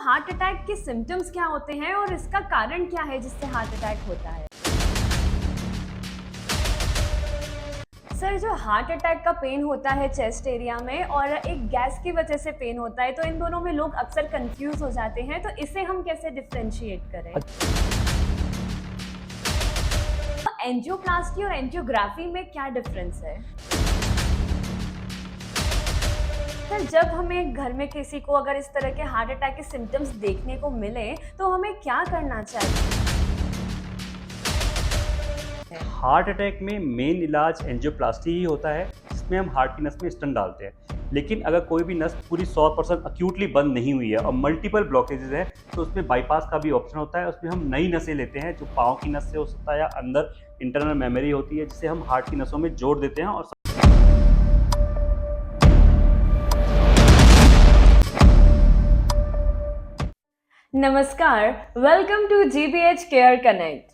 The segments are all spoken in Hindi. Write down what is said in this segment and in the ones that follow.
हार्ट अटैक के सिम्टम्स क्या होते हैं और इसका कारण क्या है जिससे हार्ट अटैक होता है? सर, जो हार्ट अटैक का पेन होता है चेस्ट एरिया में और एक गैस की वजह से पेन होता है, तो इन दोनों में लोग अक्सर कंफ्यूज हो जाते हैं, तो इसे हम कैसे डिफरेंशिएट करें? एंजियोप्लास्टी और एंजियोग्राफी में क्या डिफरेंस है? सर, जब हमें घर में किसी को अगर इस तरह के हार्ट अटैक के सिम्टम्स देखने को मिले तो हमें क्या करना चाहिए? हार्ट अटैक में मेन इलाज एंजियोप्लास्टी ही होता है, जिसमें हम हार्ट की नस में स्टंट डालते हैं। लेकिन अगर कोई भी नस पूरी 100% अक्यूटली बंद नहीं हुई है और मल्टीपल ब्लॉकेजेस है, तो उसमें बाईपास का भी ऑप्शन होता है। उसमें हम नई नसें लेते हैं, जो पाँव की नस से हो सकता है या अंदर इंटरनल मेमोरी होती है, जिसे हम हार्ट की नसों में जोड़ देते हैं। और नमस्कार, welcome to GBH care connect.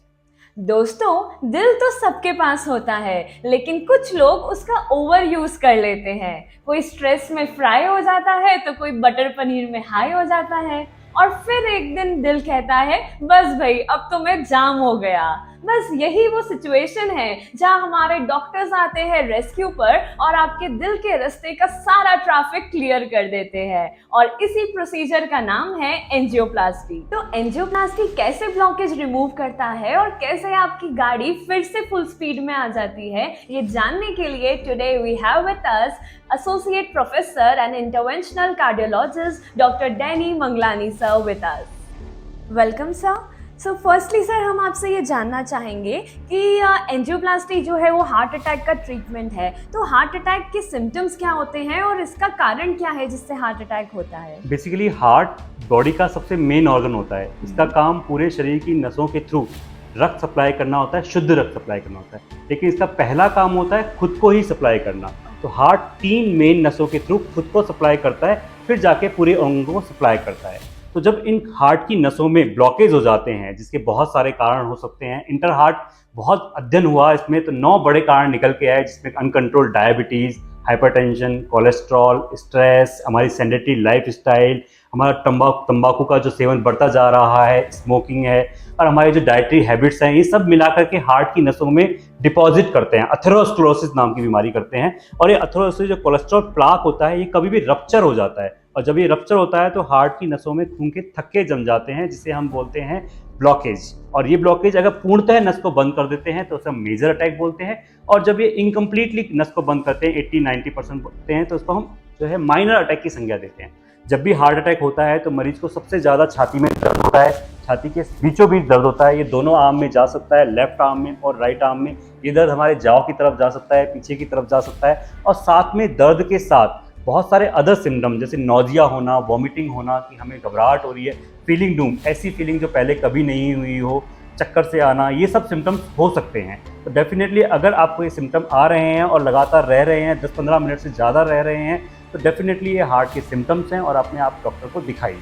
दोस्तों, दिल तो सबके पास होता है, लेकिन कुछ लोग उसका ओवर यूज कर लेते हैं। कोई स्ट्रेस में फ्राई हो जाता है तो कोई बटर पनीर में हाई हो जाता है और फिर एक दिन दिल कहता है बस भाई अब तो मैं जाम हो गया। बस यही वो सिचुएशन है जहां हमारे डॉक्टर्स आते हैं रेस्क्यू पर और आपके दिल के रास्ते का सारा ट्रैफिक क्लियर कर देते हैं, और इसी प्रोसीजर का नाम है एंजियोप्लास्टी। तो एंजियोप्लास्टी कैसे ब्लॉकेज रिमूव करता है और कैसे आपकी गाड़ी फिर से फुल स्पीड में आ जाती है, ये जानने के लिए today we have with us associate professor and interventional cardiologist doctor Danny Manglani sir with us. Welcome sir. So firstly sir, हम आपसे ये जानना चाहेंगे कि एंजियोप्लास्टी जो है वो हार्ट अटैक का ट्रीटमेंट है, तो हार्ट अटैक के सिम्टम्स क्या होते हैं और इसका कारण क्या है जिससे हार्ट अटैक होता है? बेसिकली हार्ट बॉडी का सबसे मेन ऑर्गन होता है। इसका काम पूरे शरीर की नसों के थ्रू रक्त सप्लाई करना होता है, शुद्ध रक्त सप्लाई करना होता है। लेकिन इसका पहला काम होता है खुद को ही सप्लाई करना। तो हार्ट 3 मेन नसों के थ्रू खुद को सप्लाई करता है, फिर जाके पूरे अंगों को सप्लाई करता है। तो जब इन हार्ट की नसों में ब्लॉकेज हो जाते हैं, जिसके बहुत सारे कारण हो सकते हैं, इंटर हार्ट बहुत अध्ययन हुआ इसमें, तो 9 बड़े कारण निकल के आए, जिसमें uncontrolled diabetes, hypertension, cholesterol, stress, हमारी सेडेंटरी लाइफस्टाइल, हमारा तंबाकू का जो सेवन बढ़ता जा रहा है, स्मोकिंग है, और हमारी जो डाइटरी हैबिट्स हैं, ये सब मिलाकर के हार्ट की नसों में डिपॉजिट करते हैं, अथेरोस्क्लेरोसिस नाम की बीमारी करते हैं। और ये अथेरोस्क्लेरोसिस जो कोलेस्ट्रॉल प्लाक होता है, ये कभी भी रप्चर हो जाता है, और जब ये रप्चर होता है तो हार्ट की नसों में खून के थक्के जम जाते हैं, जिसे हम बोलते हैं ब्लॉकेज। और ये ब्लॉकेज अगर पूर्णतः नस को बंद कर देते हैं तो उसे हम मेजर अटैक बोलते हैं, और जब ये इनकम्प्लीटली नस को बंद करते हैं, 80-90% बोलते हैं, तो उसको हम जो है माइनर अटैक की संज्ञा देते हैं। जब भी हार्ट अटैक होता है तो मरीज को सबसे ज़्यादा छाती में दर्द होता है, छाती के बीचों बीच दर्द होता है। ये दोनों आर्म में जा सकता है, लेफ्ट आर्म में और राइट आर्म में। ये दर्द हमारे जांघ की तरफ जा सकता है, पीछे की तरफ जा सकता है, और साथ में दर्द के साथ बहुत सारे अदर सिम्टम जैसे नोजिया होना, वॉमिटिंग होना, कि हमें घबराहट हो रही है, फीलिंग डूम, ऐसी फीलिंग जो पहले कभी नहीं हुई हो, चक्कर से आना, ये सब सिम्टम्स हो सकते हैं। तो डेफिनेटली अगर आपको ये सिम्टम आ रहे हैं और लगातार रह रहे हैं, 10-15 मिनट से ज़्यादा रह रहे हैं, तो डेफिनेटली ये हार्ट के सिम्टम्स हैं और अपने आप डॉक्टर को दिखाइए।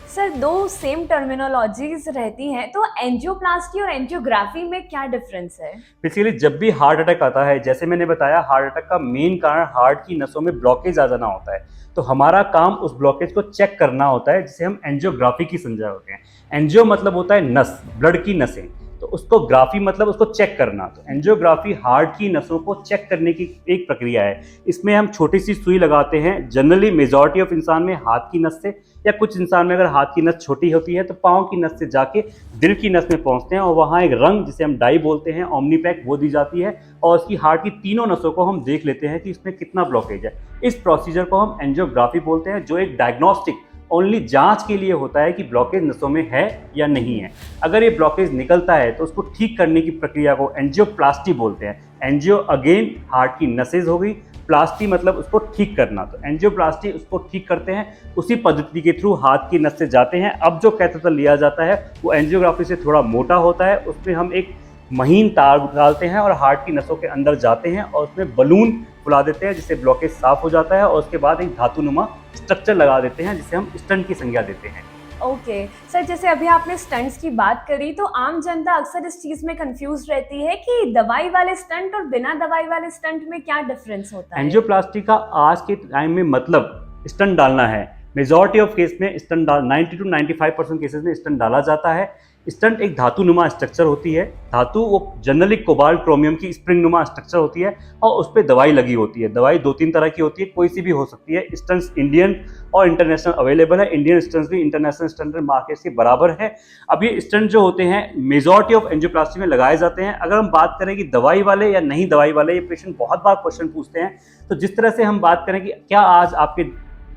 सर, 2 सेम टर्मिनोलॉजीज रहती हैं, तो एंजियोप्लास्टी और एंजियोग्राफी में क्या डिफरेंस है? बेसिकली जब भी हार्ट अटैक आता है, जैसे मैंने बताया, हार्ट अटैक का मेन कारण हार्ट की नसों में ब्लॉकेज आ जाना होता है। तो हमारा काम उस ब्लॉकेज को चेक करना होता है, जिसे हम एंजियोग्राफी की संज्ञा होते हैं। एंजियो मतलब होता है नस, ब्लड की नसें, तो उसको ग्राफी मतलब उसको चेक करना। तो एंजियोग्राफी हार्ट की नसों को चेक करने की एक प्रक्रिया है। इसमें हम छोटी सी सुई लगाते हैं, जनरली मेजॉरिटी ऑफ इंसान में हाथ की नस से, या कुछ इंसान में अगर हाथ की नस छोटी होती है तो पाँव की नस से जाके दिल की नस में पहुंचते हैं, और वहाँ एक रंग जिसे हम डाई बोलते हैं, ओमनीपैक, वो दी जाती है, और उसकी हार्ट की तीनों नसों को हम देख लेते हैं कि इसमें कितना ब्लॉकेज है। इस प्रोसीजर को हम एंजियोग्राफी बोलते हैं, जो एक डायग्नोस्टिक ओनली जांच के लिए होता है कि ब्लॉकेज नसों में है या नहीं है। अगर ये ब्लॉकेज निकलता है तो उसको ठीक करने की प्रक्रिया को एंजियोप्लास्टी बोलते हैं। एंजियो अगेन हार्ट की नसेज हो गई, प्लास्टी मतलब उसको ठीक करना। तो एंजियोप्लास्टी उसको ठीक करते हैं, उसी पद्धति के थ्रू हाथ की नस से जाते हैं। अब जो कैथेटर लिया जाता है वो एंजियोग्राफी से थोड़ा मोटा होता है, उसमें हम एक महीन तार डालते हैं और हार्ट की नसों के अंदर जाते हैं और उसमें बलून फुला देते हैं, जिससे ब्लॉकेज साफ हो जाता है, और उसके बाद एक धातुनुमा स्ट्रक्चर लगा देते हैं, जिसे हम स्टंट की संज्ञा देते हैं। ओके सर, जैसे अभी आपने स्टंट्स की बात करी, तो आम जनता अक्सर इस चीज में कंफ्यूज रहती है कि दवाई वाले स्टंट और बिना दवाई वाले स्टंट में क्या डिफरेंस होता है? एंजियोप्लास्टी का आज के टाइम में मतलब स्टंट डालना है, मेजॉरिटी ऑफ केस में स्टंट 90 to 95% केसेस में स्टंट डाला जाता है। स्टंट एक धातु नुमा स्ट्रक्चर होती है। धातु वो जनरली कोबाल्ट क्रोमियम की स्प्रिंग नुमा स्ट्रक्चर होती है और उस पर दवाई लगी होती है। दवाई 2-3 तरह की होती है, कोई सी भी हो सकती है। स्टंट्स इंडियन और इंटरनेशनल अवेलेबल है। इंडियन स्टंट्स भी इंटरनेशनल स्टैंडर्ड मार्केट के बराबर है। अब ये स्टंट जो होते हैं मेजॉरिटी ऑफ एंजियोप्लास्टी में लगाए जाते हैं। अगर हम बात करें कि दवाई वाले या नहीं दवाई वाले, ये पेशेंट बहुत बार क्वेश्चन पूछते हैं। तो जिस तरह से हम बात करें कि क्या आज आपके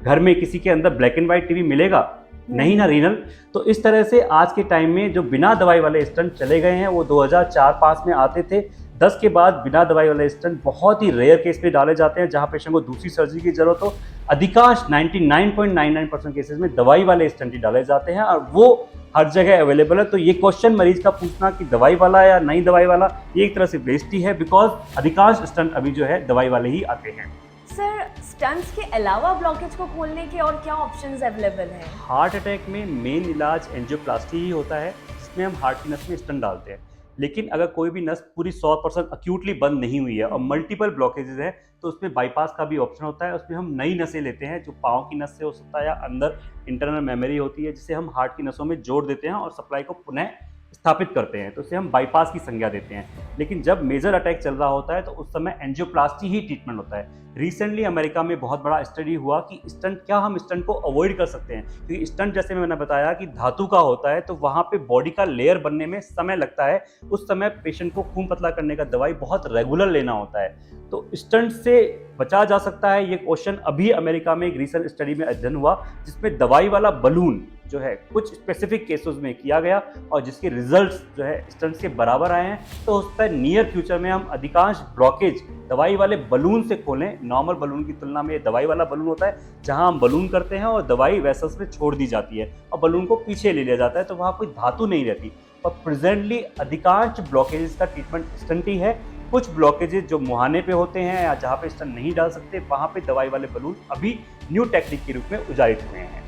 घर में किसी के अंदर ब्लैक एंड व्हाइट टीवी मिलेगा? नहीं ना रीनल। तो इस तरह से आज के टाइम में जो बिना दवाई वाले स्टंट चले गए हैं वो 2004-5 में आते थे। 10 के बाद बिना दवाई वाले स्टंट बहुत ही रेयर केस में डाले जाते हैं जहां पेशेंट को दूसरी सर्जरी की जरूरत हो। अधिकांश 99.99% केसेस में दवाई वाले स्टंट ही डाले जाते हैं और वो हर जगह अवेलेबल है। तो ये क्वेश्चन मरीज का पूछना कि दवाई वाला या नहीं दवाई वाला, ये एक तरह से बेइज्जती है, बिकॉज अधिकांश स्टंट अभी जो है दवाई वाले ही आते हैं। सर, स्टंट्स के अलावा ब्लॉकेज को खोलने के और क्या ऑप्शंस अवेलेबल हैं? हार्ट अटैक में मेन इलाज एंजियोप्लास्टी ही होता है, जिसमें हम हार्ट की नस में स्टंट डालते हैं। लेकिन अगर कोई भी नस पूरी 100% अक्यूटली बंद नहीं हुई है और मल्टीपल ब्लॉकेजेस है तो उसमें बाईपास का भी ऑप्शन होता है। उसमें हम नई नसें लेते हैं, जो पाँव की नस से हो सकता है या अंदर इंटरनल मेमोरी होती है, जिसे हम हार्ट की नसों में जोड़ देते हैं और सप्लाई को पुनः स्थापित करते हैं। तो उसे हम बाईपास की संज्ञा देते हैं। लेकिन जब मेजर अटैक चल रहा होता है तो उस समय एंजियोप्लास्टी ही ट्रीटमेंट होता है। रिसेंटली अमेरिका में बहुत बड़ा स्टडी हुआ कि स्टंट, क्या हम स्टंट को अवॉइड कर सकते हैं, क्योंकि स्टंट जैसे मैंने बताया कि धातु का होता है तो वहाँ पे बॉडी का लेयर बनने में समय लगता है। उस समय पेशेंट को खून पतला करने का दवाई बहुत रेगुलर लेना होता है। तो स्टंट से बचा जा सकता है, ये क्वेश्चन अभी अमेरिका में एक रिसेंट स्टडी में अध्ययन हुआ जिसमें दवाई वाला बलून जो है कुछ स्पेसिफिक केसेस में किया गया और जिसके रिजल्ट्स जो है स्टंट के बराबर आए हैं। तो हो सकता है नियर फ्यूचर में हम अधिकांश ब्लॉकेज दवाई वाले बलून से खोलें। नॉर्मल बलून की तुलना में ये दवाई वाला बलून होता है जहां हम बलून करते हैं और दवाई वेसल्स में छोड़ दी जाती है और बलून को पीछे ले लिया जाता है, तो वहाँ कोई धातु नहीं रहती। और प्रेजेंटली अधिकांश ब्लॉकेजेस का ट्रीटमेंट स्टंट ही है। कुछ ब्लॉकेजेस जो मुहाने पे होते हैं या जहाँ पे स्टंट नहीं डाल सकते, वहाँ पे दवाई वाले बलून अभी न्यू टेक्निक के रूप में उजारित हुए हैं।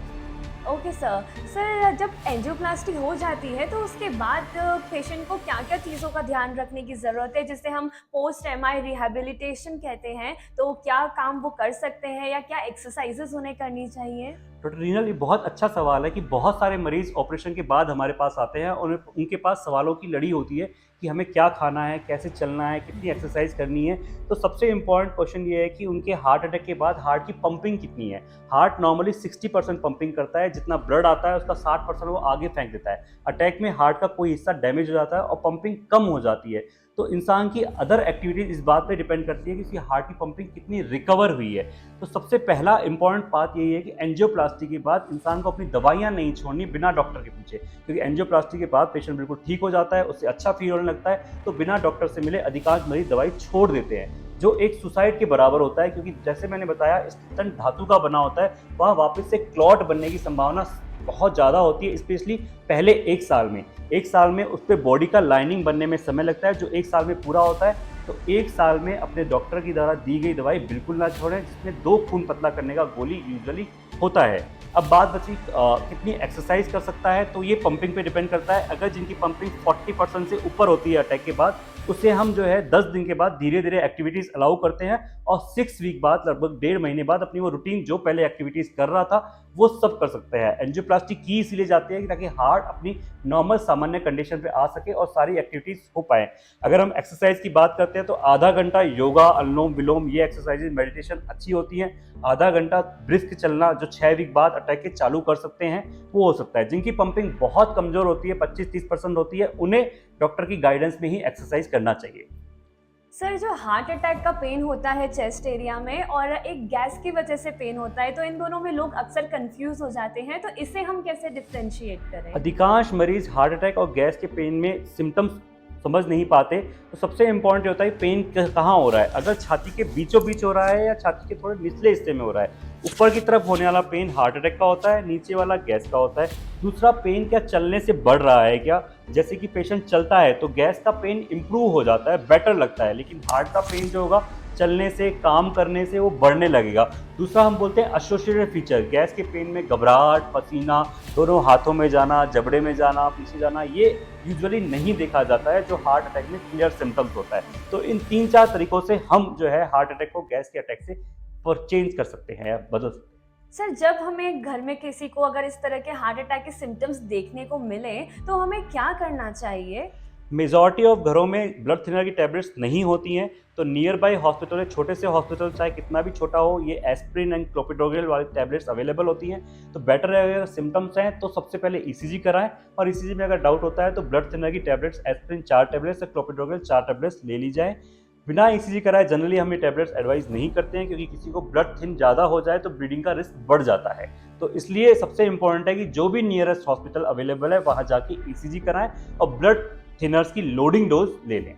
Okay sir. सर, जब एंजियोप्लास्टी हो जाती है तो उसके बाद पेशेंट को क्या क्या चीज़ों का ध्यान रखने की ज़रूरत है, जिसे हम पोस्ट एमआई रिहैबिलिटेशन कहते हैं? तो क्या काम वो कर सकते हैं या क्या एक्सरसाइजेस उन्हें करनी चाहिए? डॉक्टर रीनल, ये बहुत अच्छा सवाल है कि बहुत सारे मरीज ऑपरेशन के बाद हमारे पास आते हैं और उनके पास सवालों की लड़ी होती है कि हमें क्या खाना है, कैसे चलना है, कितनी एक्सरसाइज करनी है। तो सबसे इम्पॉर्टेंट क्वेश्चन ये है कि उनके हार्ट अटैक के बाद हार्ट की पंपिंग कितनी है। हार्ट नॉर्मली 60% पंपिंग करता है, जितना ब्लड आता है उसका 60% वो आगे फेंक देता है। अटैक में हार्ट का कोई हिस्सा डैमेज हो जाता है और पंपिंग कम हो जाती है। तो इंसान की अदर एक्टिविटीज इस बात पे डिपेंड करती है कि उसकी हार्ट की पंपिंग कितनी रिकवर हुई है। तो सबसे पहला इंपॉर्टेंट बात यही है कि एंजियोप्लास्टी के बाद इंसान को अपनी दवाइयाँ नहीं छोड़नी बिना डॉक्टर के पूछे, क्योंकि एंजियोप्लास्टी के बाद पेशेंट बिल्कुल ठीक हो जाता है, उससे अच्छा फील होने लगता है, तो बिना डॉक्टर से मिले अधिकांश मरीज दवाई छोड़ देते हैं, जो एक सुसाइड के बराबर होता है। क्योंकि जैसे मैंने बताया स्टंट धातु का बना होता है, वहाँ वापस से क्लॉट बनने की संभावना बहुत ज़्यादा होती है, स्पेशली पहले 1 साल में। 1 साल में उस पर बॉडी का लाइनिंग बनने में समय लगता है, जो 1 साल में पूरा होता है। तो 1 साल में अपने डॉक्टर की द्वारा दी गई दवाई बिल्कुल ना छोड़ें, जिसमें 2 खून पतला करने का गोली यूजुअली होता है। अब बात बची कितनी एक्सरसाइज कर सकता है, तो ये पंपिंग पे डिपेंड करता है। अगर जिनकी पंपिंग 40% से ऊपर होती है अटैक के बाद, उसे हम जो है 10 दिन के बाद धीरे धीरे एक्टिविटीज़ अलाउ करते हैं और 6 वीक बाद, लगभग 1.5 महीने बाद अपनी वो रूटीन जो पहले एक्टिविटीज़ कर रहा था वो सब कर सकते हैं। एंजियोप्लास्टी की इसीलिए जाती है कि ताकि हार्ट अपनी नॉर्मल सामान्य कंडीशन पे आ सके और सारी एक्टिविटीज़ हो पाए। अगर हम एक्सरसाइज की बात करते हैं तो आधा घंटा योगा, अनुलोम विलोम, ये एक्सरसाइजेज, मेडिटेशन अच्छी होती हैं। आधा घंटा ब्रिस्क चलना जो 6 वीक बाद अटैक के चालू कर सकते हैं, वो हो सकता है। जिनकी पंपिंग बहुत कमज़ोर होती है, 25-30% होती है, उन्हें डॉक्टर की गाइडेंस में ही एक्सरसाइज करना चाहिए। सर, जो हार्ट अटैक का पेन होता है चेस्ट एरिया में और एक गैस की वजह से पेन होता है, तो इन दोनों में लोग अक्सर कंफ्यूज हो जाते हैं, तो इसे हम कैसे डिफरेंशिएट करें? अधिकांश मरीज हार्ट अटैक और गैस के पेन में सिम्टम्स समझ नहीं पाते। तो सबसे इम्पॉर्टेंट होता है पेन कहाँ हो रहा है। अगर छाती के बीचों बीच हो रहा है या छाती के थोड़े निचले हिस्से में हो रहा है, ऊपर की तरफ होने वाला पेन हार्ट अटैक का होता है, नीचे वाला गैस का होता है। दूसरा, पेन क्या चलने से बढ़ रहा है क्या? जैसे कि पेशेंट चलता है तो गैस का पेन इंप्रूव हो जाता है, बेटर लगता है, लेकिन हार्ट का पेन जो होगा चलने से, काम करने से वो बढ़ने लगेगा। दूसरा हम बोलते हैं एसोसिएटेड फीचर, गैस के पेन में घबराहट, पसीना, दोनों हाथों में जाना, जबड़े में जाना, पीछे जाना, ये यूजुअली नहीं देखा जाता है, जो हार्ट अटैक में क्लियर सिम्टम्स होता है। तो इन 3-4 तरीकों से हम जो है हार्ट अटैक को गैस के अटैक से चेंज कर सकते हैं या बदल सकते हैं। सर, जब हमें घर में किसी को अगर इस तरह के हार्ट अटैक के सिम्टम्स देखने को मिले तो हमें क्या करना चाहिए? मेजॉरिटी ऑफ घरों में ब्लड थिनर की टैबलेट्स नहीं होती हैं, तो नियर बाई हॉस्पिटल है, छोटे से हॉस्पिटल चाहे कितना भी छोटा हो, ये एस्प्रिन एंड क्लोपिडोग्रेल वाली टैबलेट्स अवेलेबल होती हैं। तो बेटर है अगर सिम्टम्स हैं तो सबसे पहले ईसीजी कराएं, और ईसीजी में अगर डाउट होता है तो ब्लड थिनर की टैबलेट्स एस्प्रिन 4 टैबलेट्स और क्लोपिडोग्रेल 4 टैबलेट्स ले ली जाए। बिना ईसीजी कराए जनरली हम ये टैबलेट्स एडवाइस नहीं करते हैं, क्योंकि किसी को ब्लड थिन ज़्यादा हो जाए तो ब्लीडिंग का रिस्क बढ़ जाता है। तो इसलिए सबसे इंपॉर्टेंट है कि जो भी नियरेस्ट हॉस्पिटल अवेलेबल है वहाँ जाके ईसीजी कराएं और ब्लड थिनर्स की लोडिंग डोज ले लें।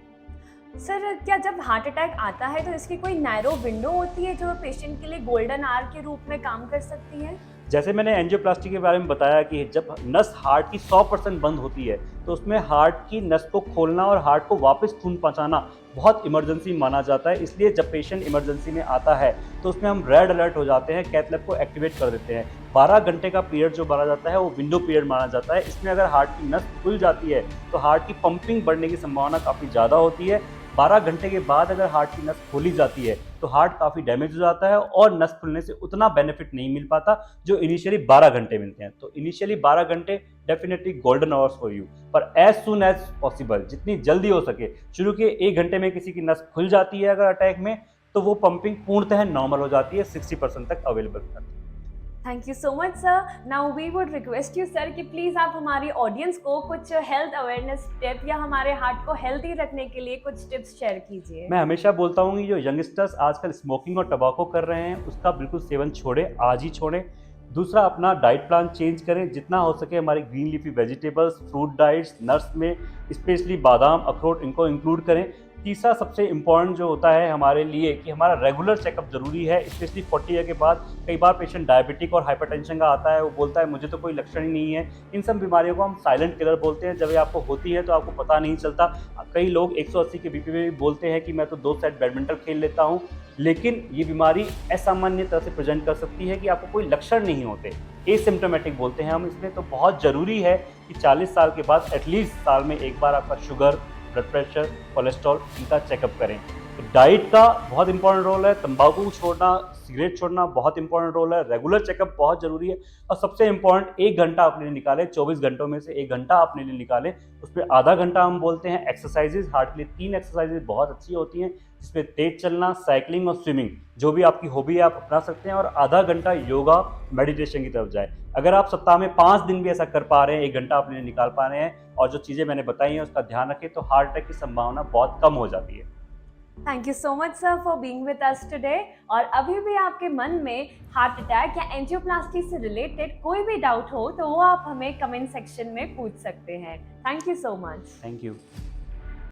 सर, क्या जब हार्ट अटैक आता है तो इसकी कोई नैरो विंडो होती है जो पेशेंट के लिए गोल्डन आवर के रूप में काम कर सकती है? जैसे मैंने एंजियोप्लास्टी के बारे में बताया कि जब नस हार्ट की 100% बंद होती है तो उसमें हार्ट की नस को खोलना और हार्ट को वापस खून पहुंचाना बहुत इमरजेंसी माना जाता है। इसलिए जब पेशेंट इमरजेंसी में आता है तो उसमें हम रेड अलर्ट हो जाते हैं, कैथ लैब को एक्टिवेट कर देते हैं। 12 घंटे का पीरियड जो माना जाता है वो विंडो पीरियड माना जाता है। इसमें अगर हार्ट की नस खुल जाती है तो हार्ट की पंपिंग बढ़ने की संभावना काफ़ी ज़्यादा होती है। 12 घंटे के बाद अगर हार्ट की नस खोली जाती है तो हार्ट काफ़ी डैमेज हो जाता है और नस खुलने से उतना बेनिफिट नहीं मिल पाता जो इनिशियली 12 घंटे मिलते हैं। तो इनिशियली 12 घंटे definitely golden hours for you, पर एज सुन एज पॉसिबल, जितनी जल्दी हो सके। शुरू के 1 घंटे में किसी की नस खुल जाती है अगर अटैक में, तो वो पंपिंग पूर्णतः नॉर्मल हो जाती है, 60% तक अवेलेबल हो जाती है। Thank you so much sir. Now we would request you sir कि प्लीज़ आप हमारी ऑडियंस को कुछ हेल्थ अवेयरनेस टिप या हमारे हार्ट को हेल्दी रखने के लिए कुछ टिप्स शेयर कीजिए। मैं हमेशा बोलता हूँ कि जो यंगस्टर्स आजकल स्मोकिंग और टबाको कर रहे हैं उसका बिल्कुल सेवन छोड़े, आज ही छोड़ें। दूसरा, अपना डाइट प्लान चेंज करें, जितना हो सके हमारे green leafy vegetables, fruit diets, nuts में स्पेशली बादाम, अखरोट, इनको इंक्लूड करें। तीसरा सबसे इम्पॉर्टेंट जो होता है हमारे लिए कि हमारा रेगुलर चेकअप ज़रूरी है, स्पेशली 40 ईयर के बाद। कई बार पेशेंट डायबिटिक और हाइपरटेंशन का आता है, वो बोलता है मुझे तो कोई लक्षण ही नहीं है। इन सब बीमारियों को हम साइलेंट किलर बोलते हैं। जब ये आपको होती है तो आपको पता नहीं चलता। कई लोग 180 के बीपी में भी बोलते हैं कि मैं तो 2 सेट बैडमिंटन खेल लेता हूँ, लेकिन ये बीमारी असामान्य तरह से प्रेजेंट कर सकती है कि आपको कोई लक्षण नहीं होते, एसिम्प्टोमेटिक बोलते हैं हम इसमें। तो बहुत ज़रूरी है कि 40 साल के बाद एटलीस्ट साल में एक बार आपका शुगर, ब्लड प्रेशर, कोलेस्ट्रॉल, इनका चेकअप करें। तो डाइट का बहुत इंपॉर्टेंट रोल है, तंबाकू छोड़ना, सिगरेट छोड़ना बहुत इंपॉर्टेंट रोल है, रेगुलर चेकअप बहुत ज़रूरी है, और सबसे इंपॉर्टेंट 1 घंटा अपने लिए निकालें। 24 घंटों में से 1 घंटा अपने लिए निकालें, उसमें आधा घंटा हम बोलते हैं एक्सरसाइजेज। हार्ट के लिए 3 एक्सरसाइजेज बहुत अच्छी होती हैं, जिसमें तेज चलना, साइकिलिंग और स्विमिंग, जो भी आपकी हॉबी है आप अपना सकते हैं। और आधा घंटा योगा, मेडिटेशन की तरफ जाए। अगर आप सप्ताह में 5 दिन भी ऐसा कर पा रहे हैं, 1 घंटा अपने लिए निकाल पा रहे हैं और जो चीज़ें मैंने बताई हैं उसका ध्यान रखें, तो हार्ट अटैक की संभावना बहुत कम हो जाती है। Thank you so much sir for being with us today. और अभी भी आपके मन में हार्ट अटैक या एंजियोप्लास्टी से रिलेटेड कोई भी डाउट हो तो वो आप हमें कमेंट सेक्शन में पूछ सकते हैं। Thank you so much. Thank you.